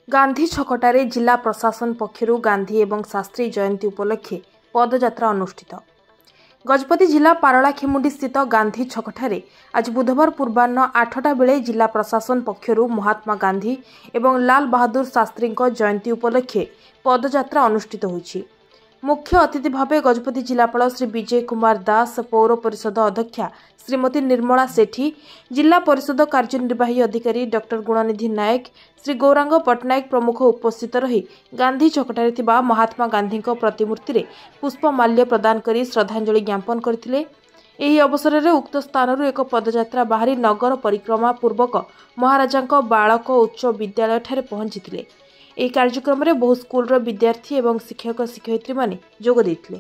गांधी छकटारे जिला प्रशासन पक्षरु गांधी एवं शास्त्री जयंती उपलक्षे पदयात्रा अनुष्ठित। गजपति जिला पारलाखेमुंडी स्थित गांधी छकठारे आज बुधवार पूर्वाह्न 8टा बेले जिला प्रशासन पक्षरु महात्मा गांधी एवं लाल बहादुर शास्त्री जयंती उपलक्षे पदयात्रा अनुष्ठित होईछि। मुख्य अतिथि भावे गजपति जिलापाल श्री विजय कुमार दास, पौर परिषद अध्यक्षा श्रीमती निर्मला सेठी, जिला परिषद कार्यनिर्वाही अधिकारी डॉक्टर गुणनिधि नायक, श्री गौरांग पट्टनायक प्रमुख उपस्थित रही गांधी छकटारे थिबा महात्मा गांधी प्रतिमूर्ति रे पुष्पमाल्य प्रदान करी श्रद्धांजलि ज्ञापन करथिले। एही अवसर में उक्त स्थान एक पदयात्रा बाहरी नगर परिक्रमा पूर्वक महाराजा बालक उच्च विद्यालय ठारे पहुंची। यह कार्यक्रम में बहु स्कूल विद्यार्थी एवं शिक्षक शिक्षयित्री माने जोग देथिले।